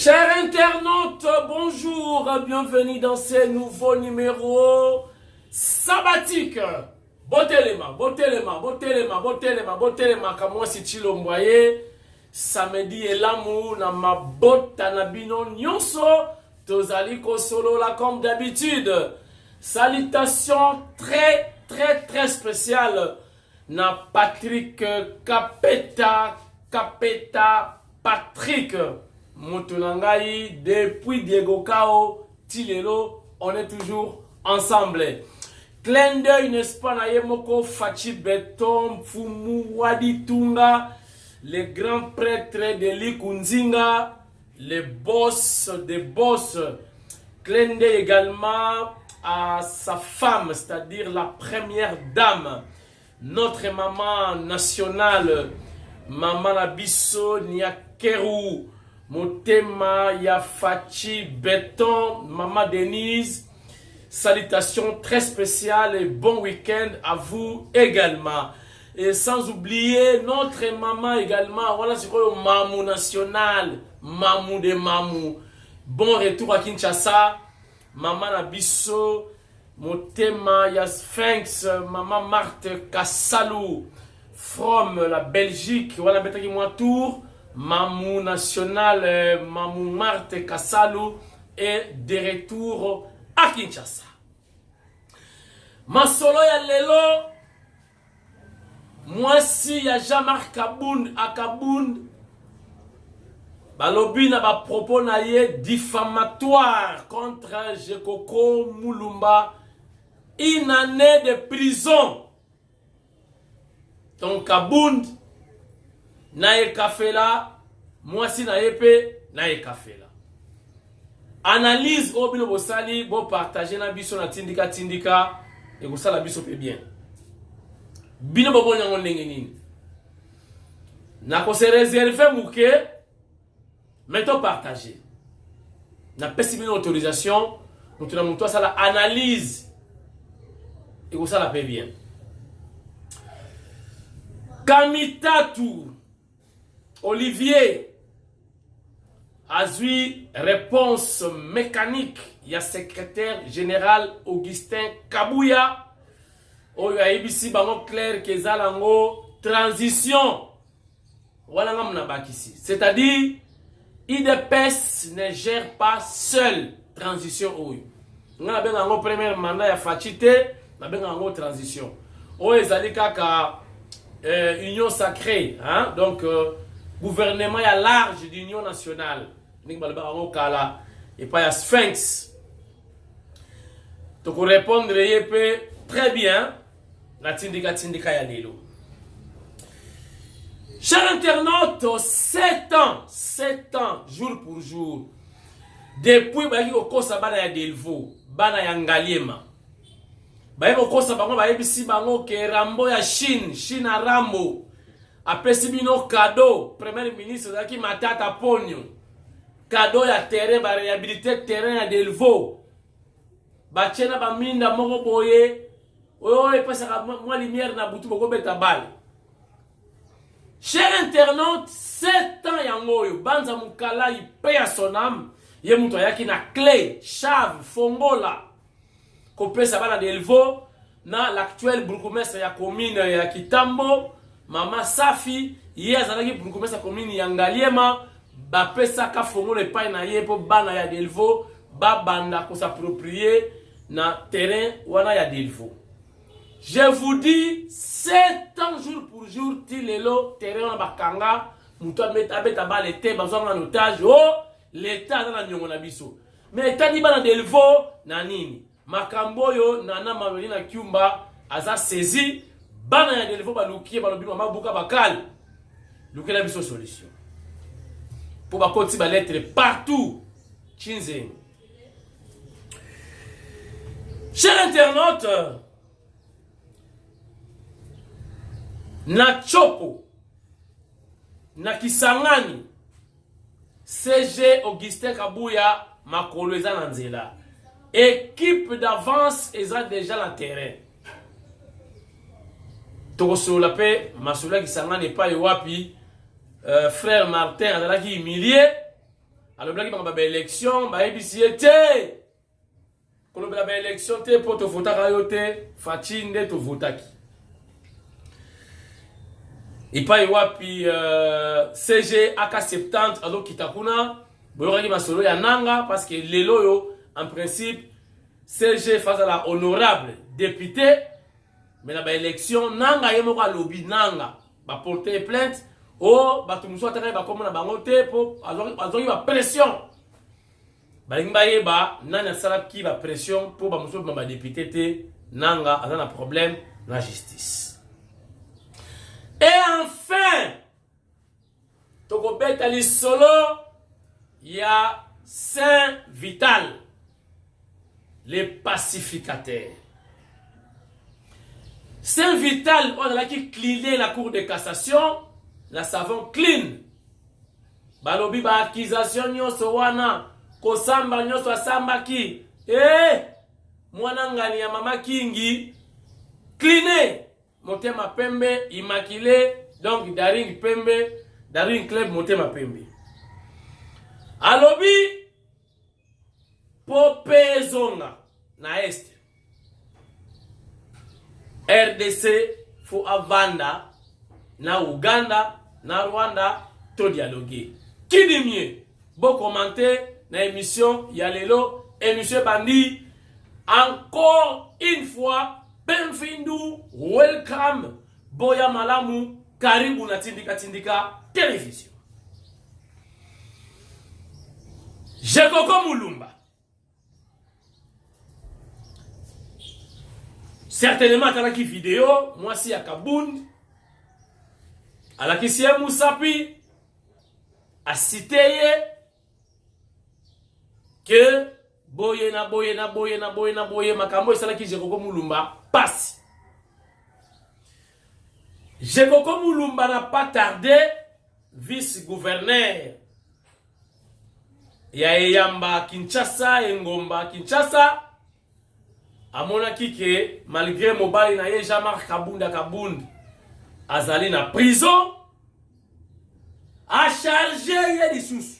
Chers internautes, bonjour, bienvenue dans ce nouveau numéro sabbatique. Botelema, comme moi si tu l'envoyais, samedi et l'amour, na ma botte, na bino nyonso, tozali ko solo là comme d'habitude. Salutations très spéciales na Patrick Kapeta Patrick. Moutounangaï, depuis Diego Kao, Tilelo, on est toujours ensemble. Clin d'œil, n'est-ce pas, Nayemoko, Fachi Beton, Fumu, Wadi Tunga, les grands prêtres de Likunzinga, les boss des boss. Clin d'œil également à sa femme, c'est-à-dire la première dame, notre maman nationale, Maman Nabiso Niakeru. Motema Yafachi Béton, Maman Denise, salutations très spéciales et bon week-end à vous également. Et sans oublier notre maman également, voilà c'est quoi le Mamou national, Mamou de Mamou. Bon retour à Kinshasa, Maman Nabiso, Motema Yasfinx, Maman Marthe Kassalou, from la Belgique, voilà qui moi tour. Mamou national, Mamou Marthe Kassalou est de retour à Kinshasa. Masolo ya lelo, moi si ya Jean-Marc Kabound à Kabound, balobi na ba propos na ye diffamatoire contre Jekoko Mulumba, une année de prison. Donc Kabound nae kafela, moi si nae pe nae kafela. Analyse au bilo bosali, bo partager na biso na tindika et ko sala biso pe bien. Bino bobo nyango ndenge nini. Na ko se réserver mouke, mettons partager. Na pesi bino autorisation, nous tuna muto sala analyse et ko sala pe bien. Kamitatu Olivier a eu réponse mécanique. Il y a secrétaire général Augustin Kabouya. Il y a ici bango clair que zalango transition. Voilà ici. C'est-à-dire, IDPS ne gère pas seul transition. On a bien un premier mandat ya fachité, on a bien un transition. On est kaka union sacrée, hein? Donc gouvernement à large d'union nationale. Et pas à Sphinx. Donc on répondre très bien. La tindika ya lelo. Chers internautes, 7 ans, jour pour jour. Depuis baki okosa bana ya Delvaux, bana ya Ngaliema. Baye okosa bango baye bisi bango ke Rambo ya Chine a Rambo. Apesi bino cadeau, premier ministre Zaki Matata Ponyo. Cadeau ya terrain, ba réhabiliter terrain ya Delvaux. Ba tchena ba minda moko boye. Oyo pesa moi lumière na butu boko beta bal. Chers internautes, 7 ans yangoyo, banza mukala ipe ya sonam, ye muto yaki na clé, chave, fongola. Kopesa bana Delvaux na l'actuel bourgmestre ya commune ya Kitambo. Mama Safi, hier azalaki bourgmestre ya commune ya Ngaliema, ba pesa ka fongo le pai na ye po bana ya Delvaux, ba banda ko s'approprier na terrain wana ya Delvaux. Je vous dis 7 ans jour pour jour tilelo terrain na bakanga, muto meta beta ba l'été bazonga en otage, oh l'état na nyongo na biso. Mais état di bana Delvaux na nini? Makambo yo nana mabeli na Kyumba aza saisi. Bana ya Delvaux balukiye balobi mama buka bakal luke la biso solution pour bakoti ba lettre partout chinze. Chers internautes, na Chopo na Kisangani CG Augustin Kabouya makolo eza na nzela, équipe d'avance eza déjà na terrain. Tokosola pe masula Kisangani pa wapi frère Martin azalaki humilié alobelaki bango ba élection bayebisi ye te kolobela ba élection te po tovotaka yo te Faci nde tovotaki epai wapi CG AK70 azokita kuna boyokaki masolo ya nanga parce que lelo yo en principe CG face à la honorable député mais na ba élection nanga ye moko alobi nanga ba porter plainte o bato musu ataka ba komona bango te po azoki ba pression balingi bayeba nani asalaki ba pression po ba musu ba député te nanga aza na problème na justice. Et enfin tokobeta lisolo ya Saint Vital les pacificateurs. Saint Vital, on a qui cleaner la cour de cassation, la savon clean. Balobi ba accusation nyoso wana, kosamba nyoso asamba ki. Mwana ngani ya mama kingi, cleaner. Motema pembe, immaculé, donc Daring pembe, Daring club motema pembe. Alobi, pope zonga, na este. RDC fo avanda na Uganda na Rwanda to dialoguer. Qui dit mieux? Bon commenter na émission Yalelo émission bandi encore une fois bienvenue welcome boya malamu karibu na tindika tindika télévision. Jekoko Mulumba certainement atalaki vidéo mwasi ya Kabund alakisi ye Musapi asiteye que boye makambo esalaki Jekoko Mulumba pasi. Jekoko Mulumba n'a pas tardé vice-gouverneur ya Eyamba Kinshasa Engomba Kinshasa amonaki ke malgré mobali na ye Jean-Marc Kabund azali na prison a chargé ye lisusu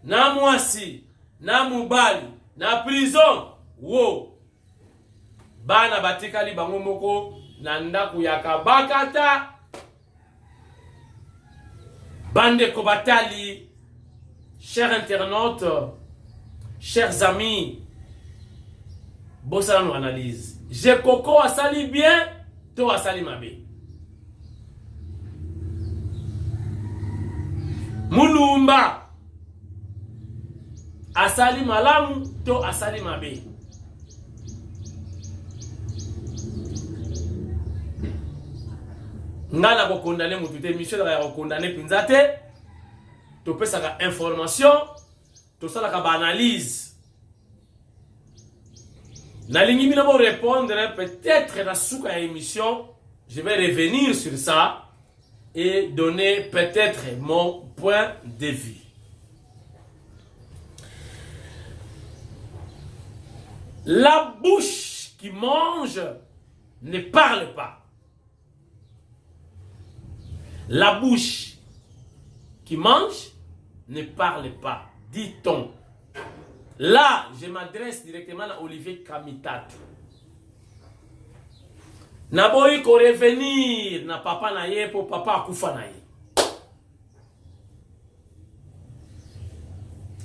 na mwasi na mobali na prison wo bana batikali bango moko na ndaku ya kabakata bande ko batali. Chers internautes, chers amis, bossa nous analyse. Jekoko asali bien, to asali mabe. Mulumba asali malamu, to asali mabe. Ngala ko condamner mutu te mission ya ko condamner pinzate. Tu peux savoir information, tu sais la analyse. Na lingi mina pour répondre peut-être dans souka émission, je vais revenir sur ça et donner peut-être mon point de vue. La bouche qui mange ne parle pas. La bouche qui mange ne parle pas, dit-on. Là, je m'adresse directement à Olivier Kamitat. Naboyi ko revenir na papa na ye pour papa akufa na ye.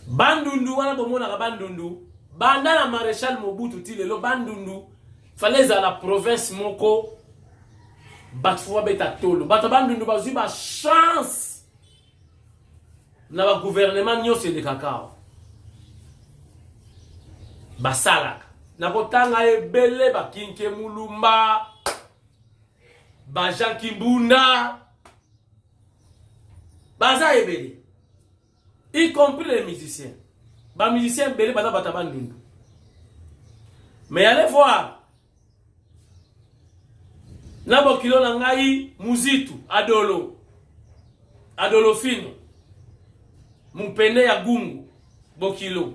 Bandundu wana bomona ka bandundu. Banda na maréchal Mobutu tilelo bandundu. Fallait à la province moko. Batfwa beta tolo. Bata bandundu bazui ba chance. Na ba gouvernement nyose de kakao basalaka na kotanga ebele ba Kinke Mulumba ba Jean Kimbunda baza ebele y compris les musiciens ba musiciens ebele baza batabandundu. Mais allez voir na bokilo na ngai Muzitu Adolo Fino Mupende ya Gungu bokilo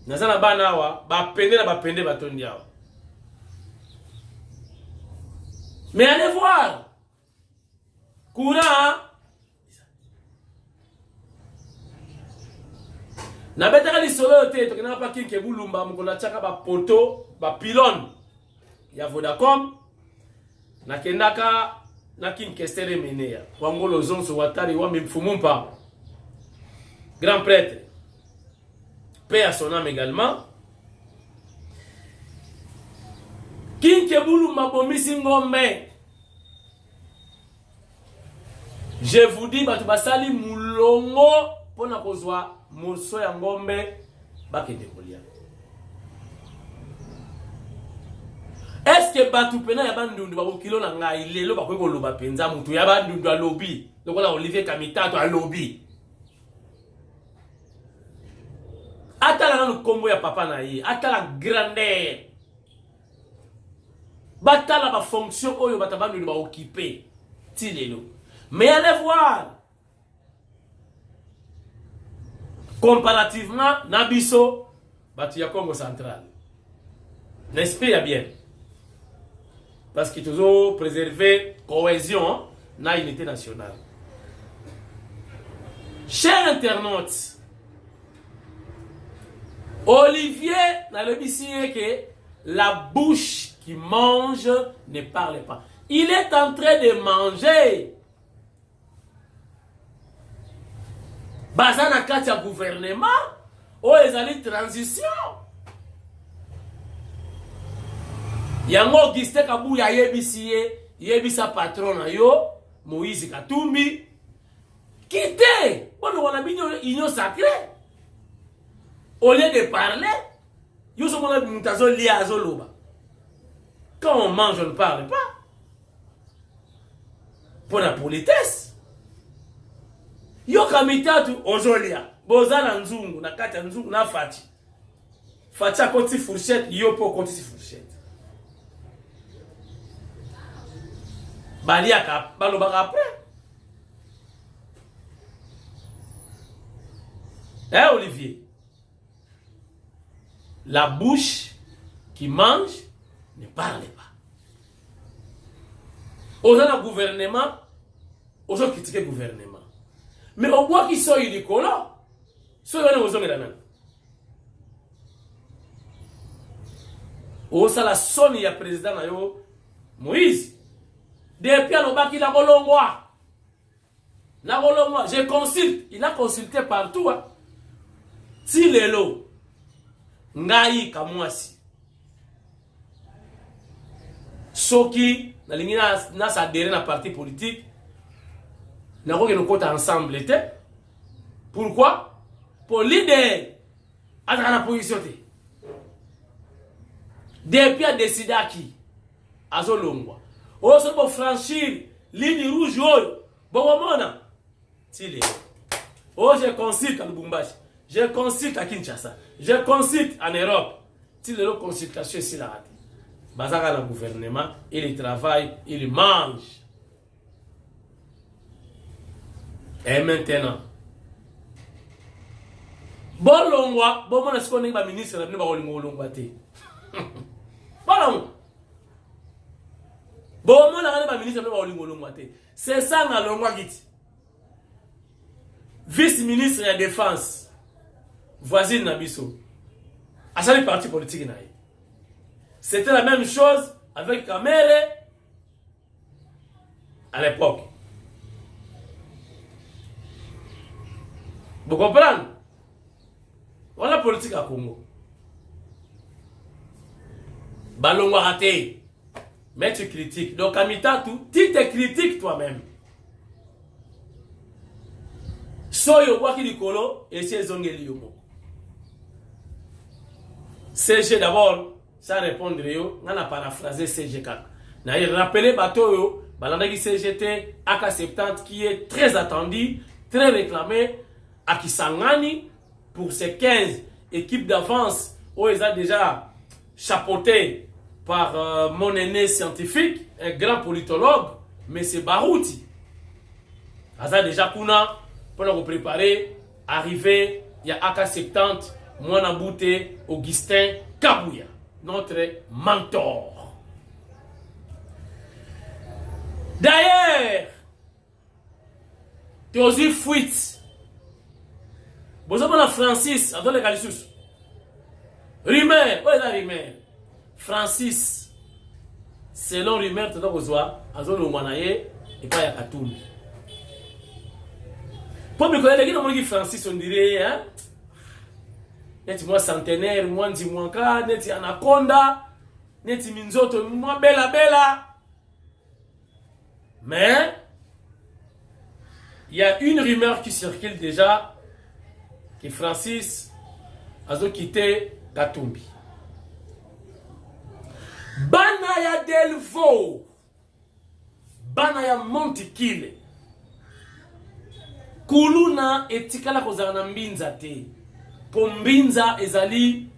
nazana bana awa bapende na bapende batondi awa. Mais allez voir courant Na betaka li solo te to kena pa kinke bulumba mukona chaka ba poto ba pylone ya Vodacom na kendaka na kinke stere menea wangolo zonso watari wa mfumumpa grand prêtre paix à son âme également kinke bulumba bomisi ngombe. Je vous dis batu basali mulongo pona kozwa moso ya ngombe bakende kolia. Est-ce que batu pena ya bandundu ba kilo na ngai lelo bakoki koloba penza mutu ya bandundu alobi lokola Olivier Kamitato alobi atala na kombo ya papa na ye atala grandeur batala ba fonction oyo batabandundu ba occuper ti lelo. Mais allez voir comparativement Nabiso Batia Congo central. N'est-ce pas bien? Parce qu'il toujours préservé cohésion na unité nationale. Chers internautes, Olivier n'a le dit que la bouche qui mange ne parle pas. Il est en train de manger. Bazana kati ya gouvernement o ezali transition yango Augustin Kabuya yebisa patron na yo Moïse Katumbi quittez bono wana binyo union sacrée au lieu de parler yo so mona mutazo lia azoloba. Quand on mange on ne parle pas pour la politesse. Yo Kamitatu ozolia bozala nzungu na kati ya nzungu na fati fati akoti fourchette yo po konti fourchette balia ka balobaka après Olivier, la bouche qui mange ne parle pas. On a le gouvernement, on a critiqué le gouvernement. Mais on voit qu'ils sont illicoles. Soit on est aux hommes là même. On a la sonne ya président Moïse. Depuis le bac il a golongwa. La golongwa, je consulte, il a consulté partout. Si lelo ngai kamwasi. Soki na lingina na sa adhéré na parti politique. Nous avons ensemble. Pourquoi? Pour l'idée à la position. Depuis à décider à qui? À Zolongwa. On se peut franchir ligne rouge. Bon moment. Oh, je consulte à Lubumbashi. Je consulte à Kinshasa. Je consulte en Europe. Si le consultation ici là. Bazaka le gouvernement, il travaille, il mange. Et maintenant, bon longwa, bon mon est-ce ba ministre na ba olingo longwa te. Bon mon na ba ministre na ba olingo longwa te. C'est ça na longwa giti. Vice-ministre de la défense voisine na biso. À chaque parti politique na. C'était la même chose avec Kamere à l'époque. Vous comprenez? Voilà la politique à Congo. Balongo raté. Mais tu critiques. Donc, Kamita, tu te critiques toi-même. Soyo waki likolo et c'est zongeli yomo. CG d'abord, ça répondre yo, on a paraphrasé CG4. Na rappelé bateau yo, balandaki CGT AK70 qui est très attendu, très réclamé. À Kisangani pour ces 15 équipes d'avance où ils ont déjà chapeauté par mon aîné scientifique, un grand politologue, M. Barouti. Ils ont déjà pour nous préparer, arriver, il y a AK70, Mwana Bouté, Augustin Kabuya, notre mentor. D'ailleurs, tu as aussi fuite. Vous avez Francis, dans les Calissus. Rumeur, où est la rumeur? Francis, selon rumeur, tu dois voir, à zone où Manaye, et pas à Katumbi. Pour me connaître, les gens qui Francis, on dirait, hein? Neti moi centenaire, moi ndi mwanka, neti anaconda, neti minzoto, moi bella bella. Mais, il y a une rumeur qui circule déjà, que Francis a quitté Katumbi. Banaya Delvaux, Banaya Montikile, Kuluna etikala kozana mbinza te. Pombinza ezali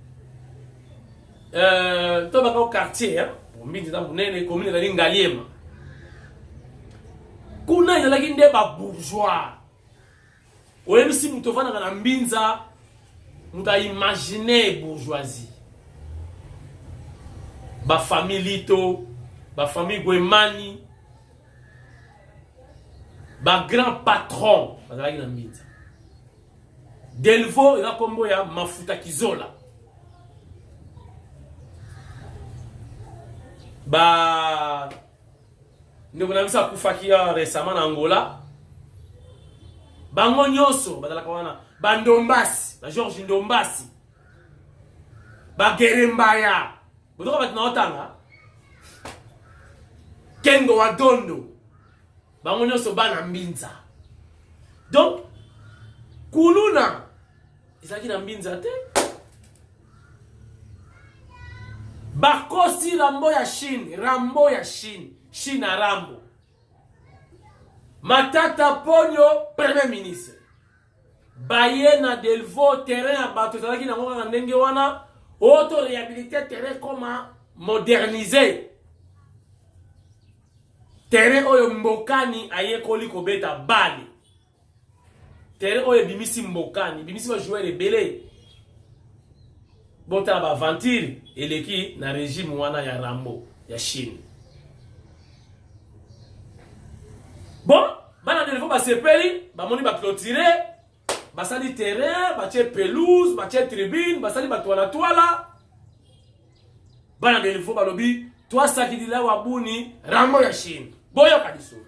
to baka quartier hein Pombinza munene commune ezali Ngaliema. Kuna ezalaki nde ba bourgeois. Oyebisi mutu ofanda na mbinza mutu imaginer bourgeoisie. Ba famille Lito, ba famille Gwemani, ba grand patron bazalaki na mbinza. Delvaux eza kombo ya Mafuta Kizola. Ba ndeko na biso akufaki récemment na Angola. Bango nyonso bazalaka wana ba Ndombasi, ba George Ndombasi, ba Gerembaya. Bodoka batina otanga Kengo Wadondo. Bango nyonso bana mbinza. Donc Kuluna ezalaki na mbinza te. Bakosi Rambo ya Chine, Rambo ya Chine, Chine na Rambo. Matata Ponyo, Premier ministre. Baye na Delvaux terrain ya bato ezalaki na ngoka ndenge wana, auto réhabiliter terrain comment moderniser. Terrain oyo mbokani ayekoli kobeta bali. Terrain oyo bimisi mbokani, bimisi ba joueur ebele. Bota ba aventure eleki na régime wana ya Rambo ya Chine. Bon, bana Delvaux ba sepeli, ba moni ba clôturer, ba sali terrain, ba tie pelouse, ba tie tribune, ba sali ba toala. Bana Delvaux ba lobi, toi sakidila wabuni Rambo ya Chine. Boyo kadisolo.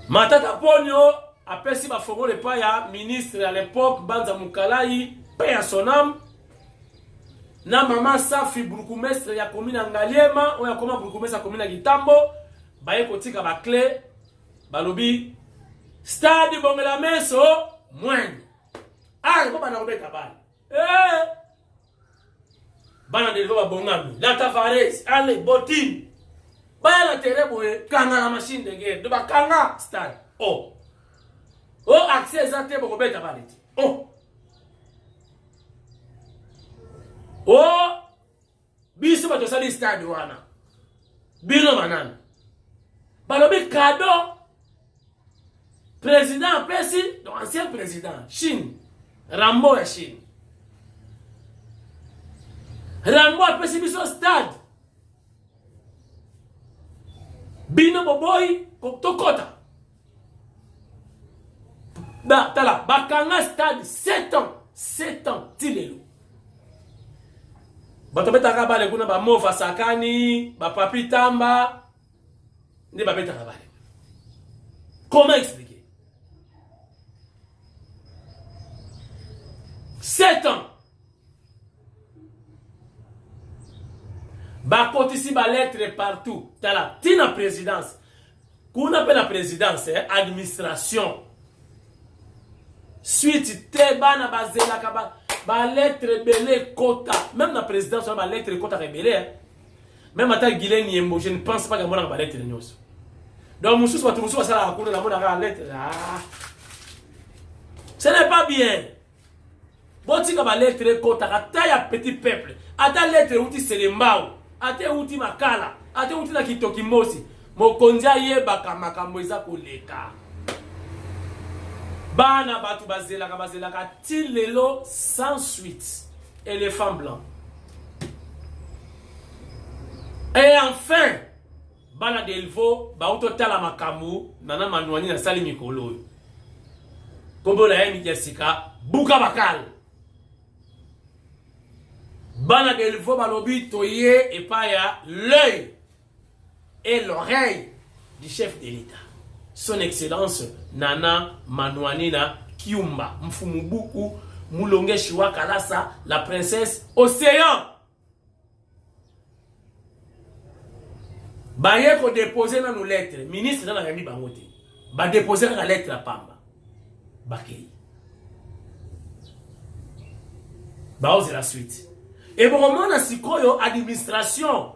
Matata Ponyo apesi ba fongo le pa ya ministre à l'époque Banza Mukalai paix à son âme. Na mama Safi burgomestre ya commune Ngaliema oya koma burgomestre ya commune Gitambo baye kotika ba clé balobi stade Bongela Meso mwen. Ah ko bana kobeta bana. Bana Delvaux ba bongami. La Tavares, allez Botin. Baya la terebo kanga la machine de guerre. De ba kanga stade. Oh. Oh accès exacté pour kobeta bana. Oh. Oh. Biso ba to sali stade wana. Bino manana. Balobi cadeau. Président Pessi, ancien président Chine. Rambo ya Chine. Rambo apesi biso stade. Bino boboy tokota. Da tala bakanga stade 7 ans. 7 ans tilelo. Bato betaka bale kuna ba Mova Sakani, ba Papi Tamba. Ndi ba betaka bale. Comment expliquer? 7 ans. Ba kotisi ba lettre partout. Tala tina présidence. Qu'on appelle la présidence, administration. Suite te bana bazela kaba ba lettre belé kota. Même la présidence ba lettre kota rebelé. Même ata Guilaine Yembo, je ne pense pas que moi ba lettre nyos. Donc mususu ba tumusu sala akuna na mona ka lettre. Ah. Ce n'est pas bien. Botika ba lettre kota ata ya petit peuple. Ata lettre uti selembao. Ate uti makala, ate uti na kitoki mosi. Mokonzi ayebaka makambo eza koleka. Bana batu bazelaka ti lelo sans suite. Éléphant blanc. Et enfin, bana Delvaux ba utotala makambo nana manwani na sali mikolo. kombo na ye Jessica Buka Bakal. Bana Delvo balobi toye et pas ya l'œil et l'oreille du chef de l'État. Son Excellence Nana Manuanina Kiumba Mfumubuku Moulonge Shiwa Kalasa, la princesse Océan. Baye ko déposer dans nos lettres, ministre dans la remi bangote. Ba déposer la lettre à Pamba. Bakei. Ba ose la suite. Et bon moment na sikoyo administration.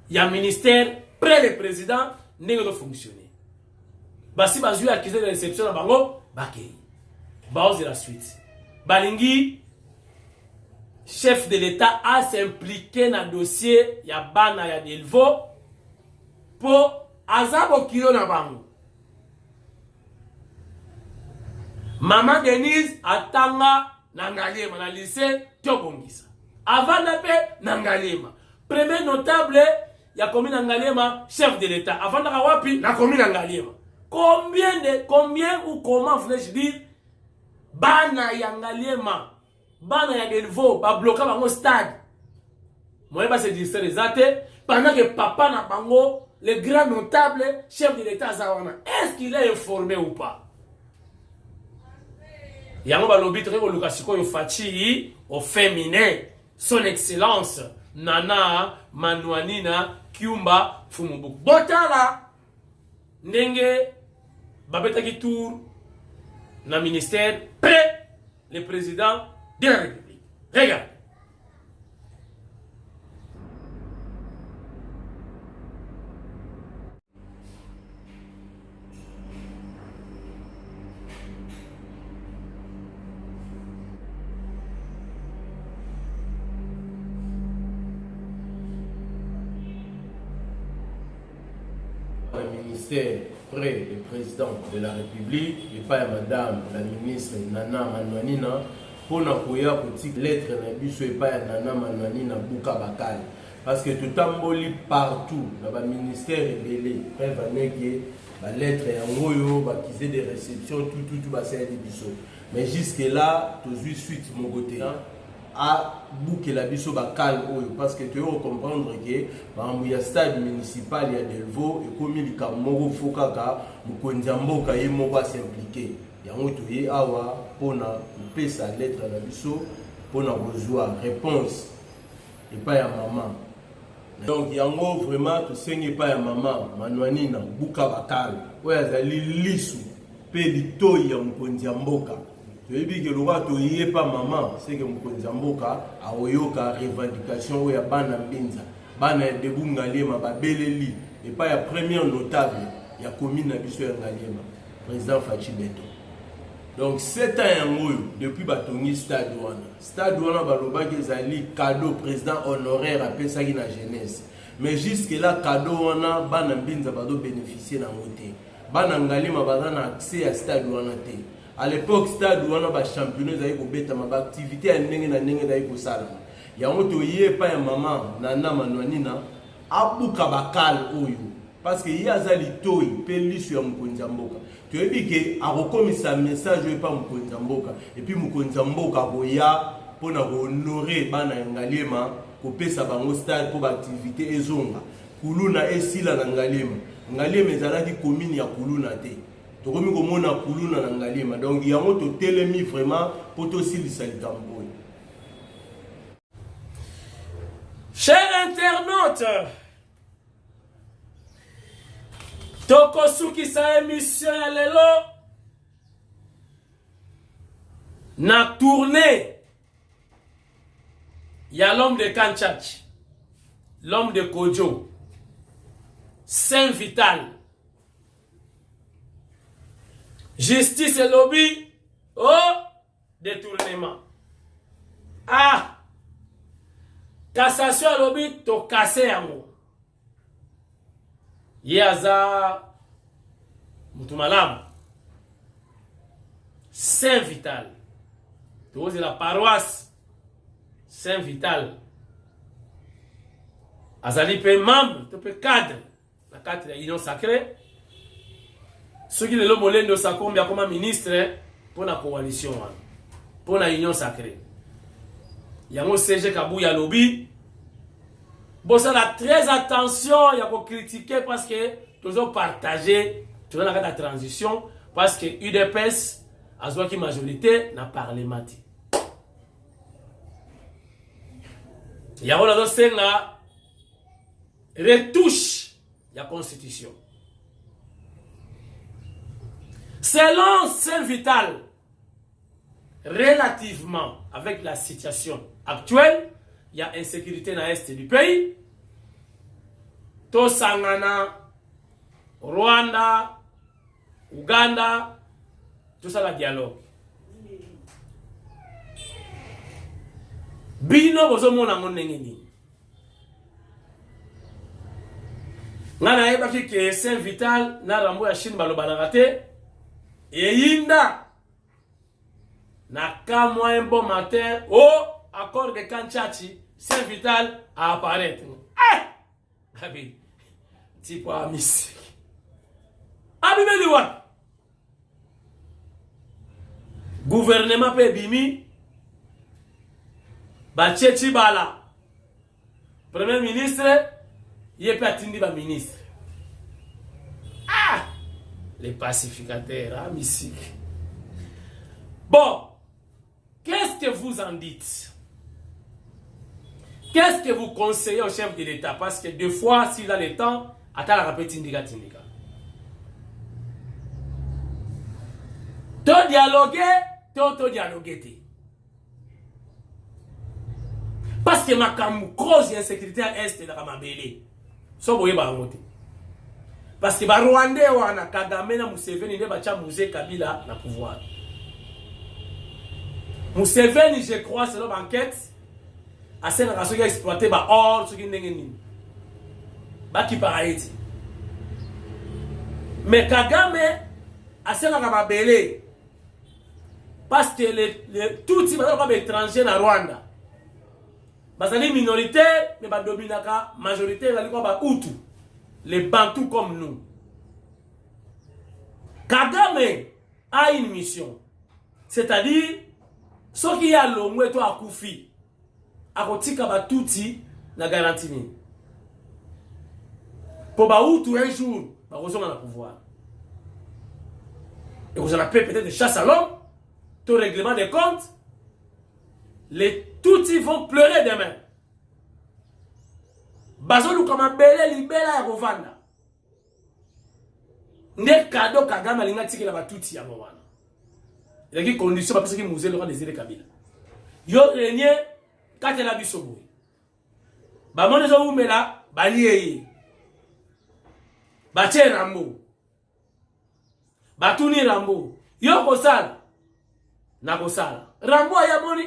Ya ministère près le président n'est pas fonctionner. Basi bazu accusé de réception na bango, bakei. Ba ose la suite. Balingi chef de l'État a s'impliqué dans le dossier ya bana ya Delvo pour azabo kilo na bango. Maman Denise atanga nangalema na lycée Tobongisa. Avant d'appel nangalema. Premier notable ya commune nangalema chef de l'État. Avant de wapi na commune nangalema. Combien ou comment voulais-je dire bana ya nangalema bana ya Delvo ba bloquer bango stade. Moi ba se distraire les athées pendant que papa na bango le grand notable chef de l'État zawana. Est-ce qu'il est informé ou pas? Yango ba lobi très ko Lukasiko yo fachi au féminin son excellence Nana Manuanina Kiumba Fumubuku. Botala ndenge babetaki tour na ministère près le président de la République. Regarde. Le ministère près le président de la République et pas madame la ministre Nana Manuanina pour na koya petite lettre na biso et pas Nana Manuanina Buka Bakal parce que tout tamboli partout dans le ministère rebellé prévenez que la lettre en ngoyo ba kiser des réceptions tout ba c'est biso mais jusque là tout suite mon côté à bouquer la biso Bakal parce que tu dois comprendre que dans le stade municipal il y a Delvo et comme il y a Moro Fokaka Mukondiamboka et Moro s'impliquer il y a un autre awa pour na sa lettre à la biso pour na besoin réponse et pas à maman donc il y a vraiment tout ce n'est pas à maman Manuanina Buka Bakal ouais azali lisu pe litoyi ya Mukondiamboka. Je dis que le roi ne pas maman, c'est que Mukondiamboka a oyoka revendication ou ya bana mbinza. Bana de Bungalema, Babeleli, et pas la première notable, il y a commune Nabiso Ngalema, président Fachi Beto. Donc, 7 ans depuis Batongi Stade Douana. Stade Douana, Baloba, Gezali, cadeau président honoraire à Pesagi na jeunesse. Mais jusque-là, cadeau, on a bana mbinza, bado bénéficier d'un côté. Bana Ngalema, bana accès à Stade Douana. À l'époque, stade où on a championnat de activité à ndenge na ndenge d'ailleurs pour ça. Il y a un autre pas un maman Nana Manuanina Abuka Bakal oyo parce que il y a zali toi peli sur Mukondiamboka. Tu as dit que a reconnaître sa message pas Mukondiamboka et puis Mukondiamboka boya pour na honorer bana Ngalema ko pesa bango stade pour activité ezonga. Kuluna esila na Ngalema. Ngalema ezalaki commune ya Kuluna te. Donc il y a un autre télémi vraiment pour aussi le salitamboy. Chers internautes, Tokosuki sa émission ya lelo na tournée. Il y a l'homme de Kanchach, l'homme de Kojo, Saint-Vital. Justice et lobby, détournement. Ah, cassation et lobby, to cassé à moi. Yaza, Moutumalam, Saint-Vital. C'est la paroisse Saint-Vital. Azali peut membre, tu peux cadre, la cadre de l'union sacrée. Ce qui est le molendo sakombi comme ministre pour la coalition, pour la union sacrée. Yango CG Kabouya lobby. Bon, ça a très attention, il y a qu'on critiquer parce que toujours partagé, toujours dans la transition, parce que UDPS a joué qui majorité n'a parlé mati. Il y a la retouche la constitution. Selon Saint Vital, relativement avec la situation actuelle, il y a insécurité dans l'est du pays. Tosangana, Rwanda, Ouganda, tout ça la dialogue. Bino bozo mona ngonengeni. Ngana yeba ki Saint Vital na rambo ya Chine baloba na raté. Et yinda na ka un bon matin au accord de Kanchachi, Saint Vital a apparaître. Abi tipo amis. Abi meliwa. Gouvernement pe bimi ba Tchétchi bala. Premier ministre yé patindi ba ministre. Les pacificateurs, hein, mystique. Bon, qu'est-ce que vous en dites? Qu'est-ce que vous conseillez au chef de l'État? Parce que deux fois, s'il a le temps, attends la rapide tindika. To dialoguer, to dialoguer. Parce que ma cause d'insécurité à Est de la Kamabele. So boye ba ngote. Parce que les Rwandais wana Kagame na Museveni ne bacha Mouzé Kabila na pouvoir. Museveni, je crois, selon l'enquête, a cette nation qui a exploité ba or ce qui n'est ni. Ba qui pareil. Mais Kagame a cette nation belé. Parce que les tout type de étrangers na Rwanda. Bazali minorité mais ba dominaka majorité la ko ba Hutu. Les Bantous comme nous. Kagame a une mission. C'est-à-dire, ce qui a l'omwe to akufi, akotika batuti na garantie. Pour Baoutou un jour, ba kozonga na pouvoir. Et vous en appelez peut-être de chasse à l'homme, tout règlement des comptes. Les Tutsis vont pleurer demain. Bazolu kama bele libela ya kovanda. Ne kado Kagame alinga tikela batuti ya mwana. Il y a des conditions parce que Mouzé le roi désiré Kabila. Yo renier kate la bisobo. Ba mone zo umela baliye. Ba che Rambo. Batuni Rambo. Yo kosala. Na kosala. Rambo ya moni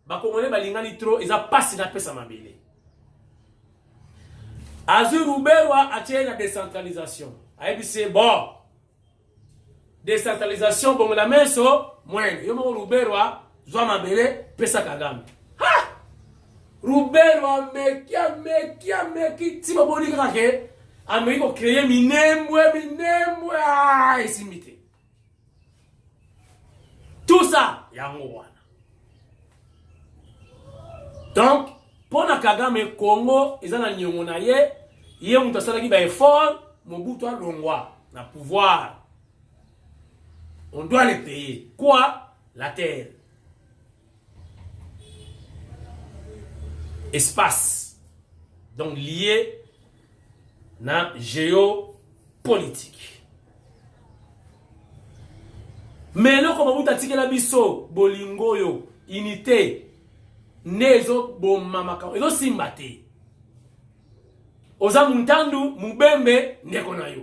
ba kongole balingani trop eza pasi na pesa mabele. Azur Uberwa a tiré la décentralisation. A dit bon. Décentralisation, bon, la main so, moins. Yomo Uberwa, Zwa Mabele, Pesa Kagame. Ha! Uberwa, meki, Timo Boni Krake, Amérique créé minemwe, et s'imiter. Tout ça, yango wana. Donc, pour na Kagame Congo, ils ont un nyongonaye, ils ont un effort, Mobutu a longwa, na pouvoir. On doit les payer. Quoi? La terre. Espace. Donc lié na géopolitique. Mais là, comme vous avez dit la biso, bolingo yo, unité, nezo bomamaka, ezo simbate. Oza muntandu, mubembe, ndeko na yo.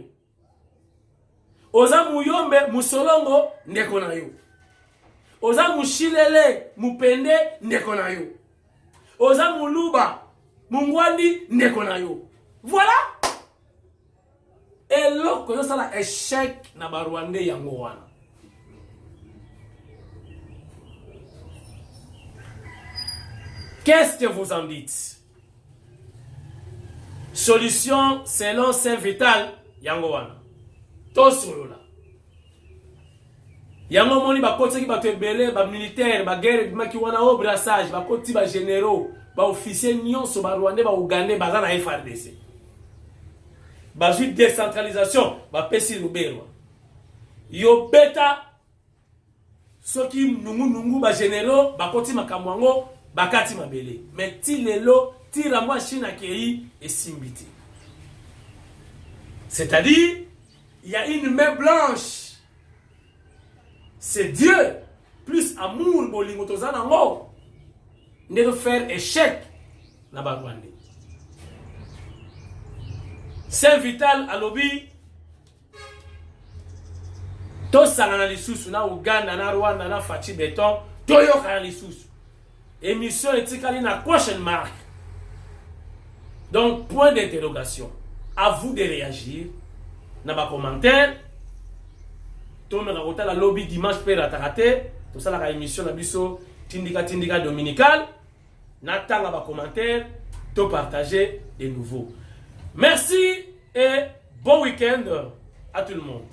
Oza muyombe, musolongo, ndeko na yo. Oza mushilele, mupende, ndeko na yo. Oza muluba, mungwandi, ndeko na yo. Voilà. Et là, quand ça la échec na Rwandais yango wana. Qu'est-ce que vous en dites? Solution selon Saint Vital yango wana. tosolola yango moni bakotaki bato ebele bamilitaire baguerre ebimaki wana o brassage bakoti bagénéraux baofficier nyonso barwandais baougandais baza na FRDC bazwi décentralisation bapesi luberwa yo beta soki nungu bagénéraux bakoti makambo yango bakati mabele mais ti lelo tira mwa chine akei esimbi te. C'est-à-dire il y a une main blanche. C'est Dieu plus amour bolingo tozana ngo de faire échec na Rwanda. Saint Vital alobi to sangana lisusu na Uganda na Rwanda na Fachi Beton toyo kana lisusu. Émission etikali na question mark. Donc point d'interrogation. À vous de réagir dans les commentaires. Tout le monde a la lobby dimanche pour rater. Tout ça la émission na biso tindika dominical. N'attend les commentaires, tout partager de nouveau. Merci et bon week-end à tout le monde.